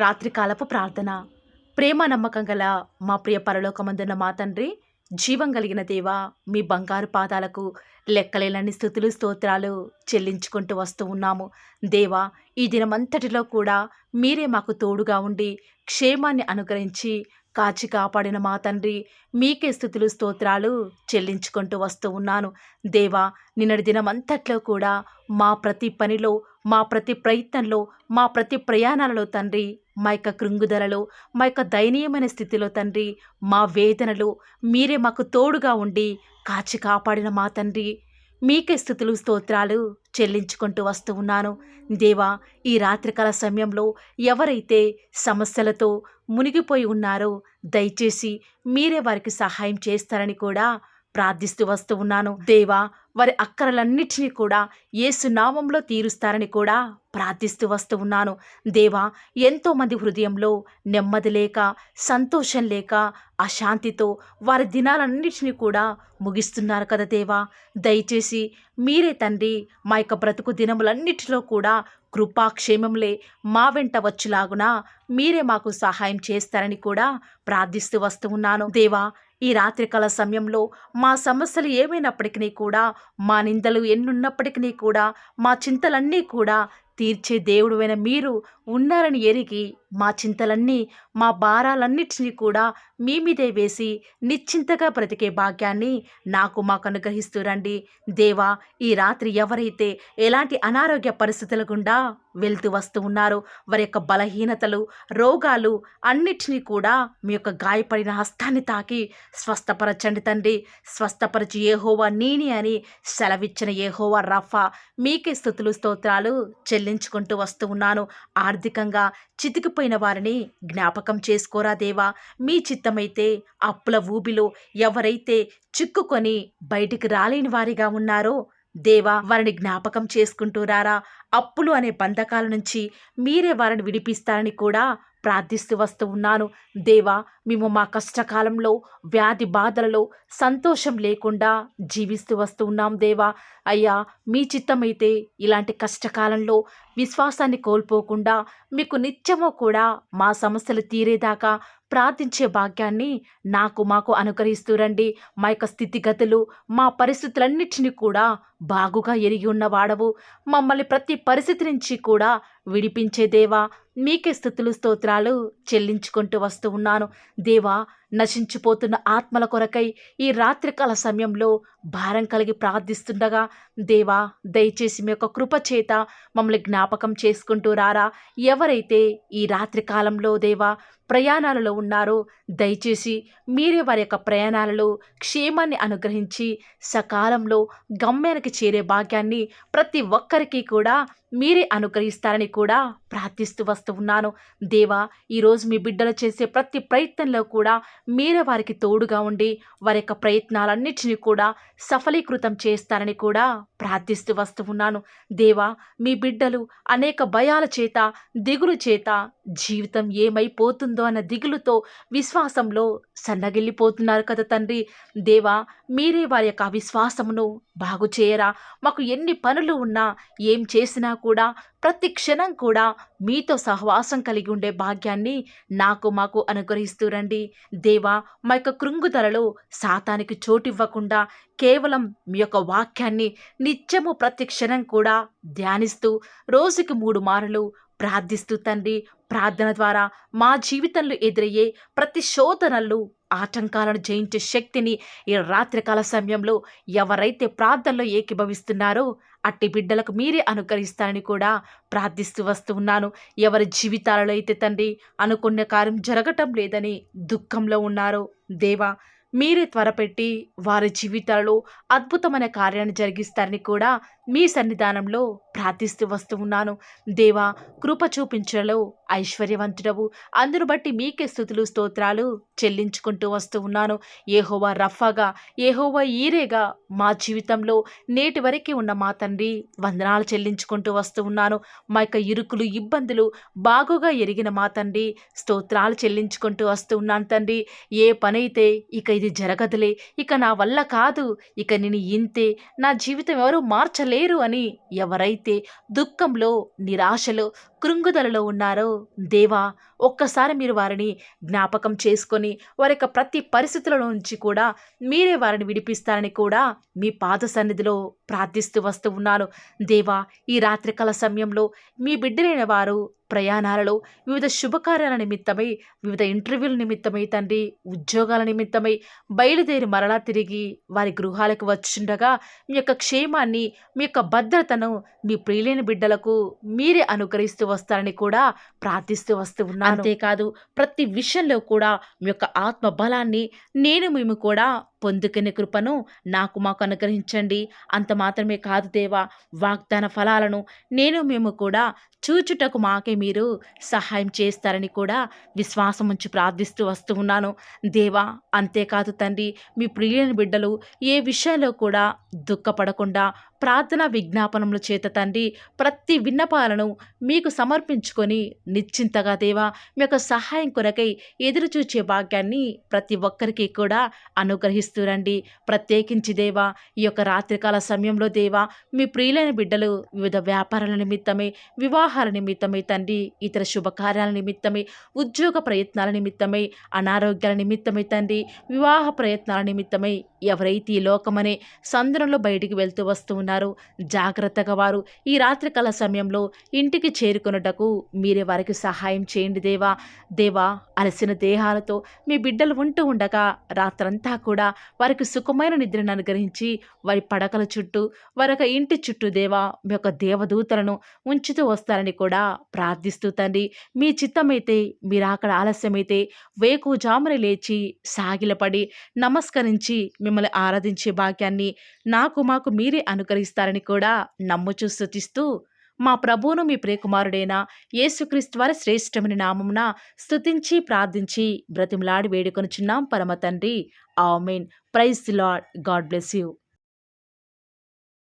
రాత్రికాలపు ప్రార్థన. ప్రేమ నమ్మకం గల మా ప్రియ పరలోకమందున్న మా తండ్రి, జీవం కలిగిన దేవా, మీ బంగారు పాదాలకు లెక్కలేనన్ని స్తుతులు స్తోత్రాలు చెల్లించుకుంటూ వస్తూ ఉన్నాము. దేవా, ఈ దినమంతటిలో కూడా మీరే మాకు తోడుగా ఉండి క్షేమాన్ని అనుగ్రహించి కాచి కాపాడిన మా తండ్రి, మీకే స్తుతులు స్తోత్రాలు చెల్లించుకుంటూ వస్తూ ఉన్నాను. దేవా, నిన్నటి దినమంతట్లో కూడా మా ప్రతి పనిలో, మా ప్రతి ప్రయత్నంలో, మా ప్రతి ప్రయాణాలలో తండ్రి, మా యొక్క కృంగుదలలో, మా యొక్క దయనీయమైన స్థితిలో తండ్రి, మా వేదనలో మీరే మాకు తోడుగా ఉండి కాచి కాపాడిన మా తండ్రి, మీకే స్తుతులు స్తోత్రాలు చెల్లించుకుంటూ వస్తూ ఉన్నాను. దేవా, ఈ రాత్రికాల సమయంలో ఎవరైతే సమస్యలతో మునిగిపోయి ఉన్నారో దయచేసి మీరే వారికి సహాయం చేస్తారని కూడా ప్రార్థిస్తూ వస్తూ ఉన్నాను. దేవా, వారి అక్కరలన్నిటినీ కూడా యేసు నామంలో తీరుస్తారని కూడా ప్రార్థిస్తూ వస్తూ ఉన్నాను. దేవా, ఎంతోమంది హృదయంలో నెమ్మది లేక, సంతోషం లేక, అశాంతితో వారి దినాలన్నిటినీ కూడా ముగిస్తున్నారు కదా దేవా. దయచేసి మీరే తండ్రి మా యొక్క బ్రతుకు దినములన్నిటిలో కూడా కృపాక్షేమంలే మా వెంట వచ్చులాగున మీరే మాకు సహాయం చేస్తారని కూడా ప్రార్థిస్తూ వస్తూ ఉన్నాను. దేవా, ఈ రాత్రికాల సమయంలో మా సమస్యలు ఏమైనప్పటికీ కూడా, మా నిందలు ఎన్నున్నప్పటికీ కూడా, మా చింతలన్నీ కూడా తీర్చే దేవుడువైన మీరు ఉన్నారని ఎరిగి మా చింతలన్నీ, మా భారాలన్నిటినీ కూడా మీ మీదే వేసి నిశ్చింతగా బ్రతికే భాగ్యాన్ని మాకు అనుగ్రహిస్తూ రండి. దేవా, ఈ రాత్రి ఎవరైతే ఎలాంటి అనారోగ్య పరిస్థితుల గుండా వెళ్తూ వస్తూ ఉన్నారో వారి యొక్క బలహీనతలు, రోగాలు అన్నిటినీ కూడా మీ యొక్క గాయపడిన హస్తాన్ని తాకి స్వస్థపరచండి తండ్రి. స్వస్థపరచి యెహోవా నీని అని సెలవిచ్చిన యెహోవా రఫా, మీకే స్తుతులు స్తోత్రాలు చెల్లించుకుంటూ వస్తూ ఉన్నాను. ఆర్థికంగా చితికిపోయిన వారిని జ్ఞాపకం చేసుకోరా దేవా. మీ చిత్తమైతే అప్పుల ఊబిలో ఎవరైతే చిక్కుకొని బయటికి రాలేని వారిగా ఉన్నారో దేవా, వారిని జ్ఞాపకం చేసుకుంటూ రారా. అప్పులు అనే బంధకాల నుంచి మీరే వారిని విడిపిస్తారని కూడా ప్రార్థిస్తూ వస్తూ ఉన్నాను. దేవా, మేము మా కష్టకాలంలో, వ్యాధి బాధలలో సంతోషం లేకుండా జీవిస్తూ వస్తూ ఉన్నాం దేవా. అయ్యా, మీ చిత్తమైతే ఇలాంటి కష్టకాలంలో విశ్వాసాన్ని కోల్పోకుండా మీకు నిత్యము కూడా మా సమస్యలు తీరేదాకా ప్రార్థించే భాగ్యాన్ని మాకు అనుగ్రహిస్తూ రండి. మా యొక్క స్థితిగతులు, మా పరిస్థితులన్నిటినీ కూడా బాగుగా ఎరిగి ఉన్నవాడవు. మమ్మల్ని ప్రతి పరిస్థితి నుంచి కూడా విడిపించే దేవా, మీకే స్తుతులు స్తోత్రాలు చెల్లించుకుంటూ వస్తూ ఉన్నాను. దేవా, నశించిపోతున్న ఆత్మల కొరకై ఈ రాత్రికాల సమయంలో భారం కలిగి ప్రార్థిస్తుండగా దేవా, దయచేసి మీ యొక్క కృప చేత మమ్మల్ని జ్ఞాపకం చేసుకుంటూ రారా. ఎవరైతే ఈ రాత్రికాలంలో దేవా ప్రయాణాలలో ఉన్నారో దయచేసి మీరే వారి యొక్క ప్రయాణాలలో క్షేమాన్ని అనుగ్రహించి సకాలంలో గమ్యానికి చేరే భాగ్యాన్ని ప్రతి ఒక్కరికి కూడా మీరే అనుగ్రహిస్తారని కూడా ప్రార్థిస్తూ వస్తూ ఉన్నాను. దేవా, ఈరోజు మీ బిడ్డలు చేసే ప్రతి ప్రయత్నంలో కూడా మీరే వారికి తోడుగా ఉండి వారి యొక్క ప్రయత్నాలన్నిటినీ కూడా సఫలీకృతం చేస్తారని కూడా ప్రార్థిస్తూ వస్తూ ఉన్నాను. దేవా, మీ బిడ్డలు అనేక భయాల చేత, దిగులు చేత జీవితం ఏమైపోతుందో అన్న దిగులుతో, విశ్వాసంలో సన్నగిల్లిపోతున్నారు కదా తండ్రి. దేవా, మీరే వారి యొక్క విశ్వాసమును బాగు చేయరా. మాకు ఎన్ని పనులు ఉన్నా, ఏం చేసినా కూడా ప్రతి క్షణం కూడా మీతో సహవాసం కలిగి ఉండే భాగ్యాన్ని మాకు అనుగ్రహిస్తూ రండి. దేవా, మా యొక్క కృంగుదలలో సాతానికి చోటివ్వకుండా కేవలం మీ యొక్క వాక్యాన్ని నిత్యము ప్రతి క్షణం కూడా ధ్యానిస్తూ రోజుకి 3 మారులు ప్రార్థిస్తూ తండ్రి, ప్రార్థన ద్వారా మా జీవితంలో ఎదురయ్యే ప్రతి శోధనలు, ఆటంకాలను జయించే శక్తిని ఈ రాత్రికాల సమయంలో ఎవరైతే ప్రార్థనలో ఏకీభవిస్తున్నారో అట్టి బిడ్డలకు మీరే అనుగ్రహిస్తారని కూడా ప్రార్థిస్తూ వస్తూ ఉన్నాను. ఎవరి జీవితాలలో అయితే తండ్రి అనుకున్న కార్యం జరగటం లేదని దుఃఖంలో ఉన్నారో దేవా, మీరే త్వరపెట్టి వారి జీవితాలలో అద్భుతమైన కార్యాన్ని జరిగిస్తారని కూడా మీ సన్నిధానంలో ప్రార్థిస్తూ వస్తూ ఉన్నాను. దేవా, కృప చూపించడంలో ఐశ్వర్యవంతుడవు, అందును బట్టి మీకే స్తుతులు స్తోత్రాలు చెల్లించుకుంటూ వస్తూ ఉన్నాను. యెహోవా రఫాగా, యెహోవా ఈరేగా మా జీవితంలో నేటి వరకు ఉన్న మా తండ్రి వందనాలు చెల్లించుకుంటూ వస్తూ ఉన్నాను. మా యొక్క ఇరుకులు, ఇబ్బందులు బాగుగా ఎరిగిన మా తండ్రి స్తోత్రాలు చెల్లించుకుంటూ వస్తూ ఉన్నాను తండ్రి. ఏ పనైతే ఇక ఇది జరగదులే, ఇక నా వల్ల కాదు, ఇక నేను ఇంతే, నా జీవితం ఎవరు మార్చలేరు లేరు అని ఎవరైతే దుఃఖంలో, నిరాశలో, కృంగుదలలో ఉన్నారో దేవా, ఒక్కసారి మీరు వారిని జ్ఞాపకం చేసుకొని వారి యొక్క ప్రతి పరిస్థితుల నుంచి కూడా మీరే వారిని విడిపిస్తారని కూడా మీ పాద సన్నిధిలో ప్రార్థిస్తూ వస్తూ ఉన్నాను. దేవా, ఈ రాత్రికాల సమయంలో మీ బిడ్డలైన వారు ప్రయాణాలలో వివిధ శుభకార్యాల నిమిత్తమై, వివిధ ఇంటర్వ్యూల నిమిత్తమై తండ్రి, ఉద్యోగాల నిమిత్తమై బయలుదేరి మరలా తిరిగి వారి గృహాలకు వచ్చుండగా మీ యొక్క క్షేమాన్ని, మీ యొక్క భద్రతను మీ ప్రియులైన బిడ్డలకు మీరే అనుగ్రహిస్తూ వస్తారని కూడా ప్రార్థిస్తూ వస్తూ ఉన్నాను. అంతేకాదు ప్రతి విషయంలో కూడా మీ యొక్క ఆత్మ బలాన్ని మేము కూడా పొందుకునే కృపను మాకు అనుగ్రహించండి. అంత మాత్రమే కాదు దేవా, వాగ్దాన ఫలాలను మేము కూడా చూచుటకు మాకే మీరు సహాయం చేస్తారని కూడా విశ్వాసం ఉంచి ప్రార్థిస్తూ వస్తూ ఉన్నాను. దేవా, అంతేకాదు తండ్రి, మీ ప్రియులైన బిడ్డలు ఏ విషయంలో కూడా దుఃఖపడకుండా ప్రార్థనా విజ్ఞాపనముల చేత తండ్రి ప్రతి విన్నపాలను మీకు సమర్పించుకొని నిశ్చింతగా దేవా మీ యొక్క సహాయం కొరకై ఎదురు చూచే భాగ్యాన్ని ప్రతి ఒక్కరికి కూడా అనుగ్రహిస్తూ రండి. ప్రత్యేకించి దేవా, ఈ యొక్క రాత్రికాల సమయంలో దేవా మీ ప్రియులైన బిడ్డలు వివిధ వ్యాపారాల నిమిత్తమై, వివాహాల నిమిత్తమై తండ్రి, ఇతర శుభకార్యాల నిమిత్తమై, ఉద్యోగ ప్రయత్నాల నిమిత్తమై, అనారోగ్యాల నిమిత్తమై తండ్రి, వివాహ ప్రయత్నాల నిమిత్తమై ఎవరైతే ఈ లోకమనే సందురంలో బయటికి వెళ్తూ వస్తూ ఉన్నారో జాగ్రత్తగా వారు ఈ రాత్రికాల సమయంలో ఇంటికి చేరుకొనుటకు మీరే వారికి సహాయం చేయండి దేవా. దేవా, అలసిన దేహాలతో మీ బిడ్డలు ఉంటూ ఉండగా రాత్రంతా కూడా వారికి సుఖమైన నిద్రను అనుగ్రహించి వారి పడకల చుట్టూ, వారి యొక్క ఇంటి చుట్టూ దేవా మీ యొక్క దేవదూతలను ఉంచుతూ వస్తారని కూడా ప్రార్థిస్తూ తండ్రి, మీ చిత్తమైతే మీరు అక్కడ ఆలస్యమైతే వేకువజామున లేచి సాగిలపడి నమస్కరించి మిమ్మల్ని ఆరాధించే భాగ్యాన్ని మాకు మీరే అనుగ్రహిస్తారని కూడా నమ్ముచూ స్తుతిస్తూ మా ప్రభువును మీ ప్రియకుమారుడైన యేసుక్రీస్తు వారి శ్రేష్టమైన నామమున స్తుతించి ప్రార్థించి బ్రతిమలాడి వేడుకొనుచున్నాం పరమ తండ్రి. Amen. Praise the Lord. God bless you.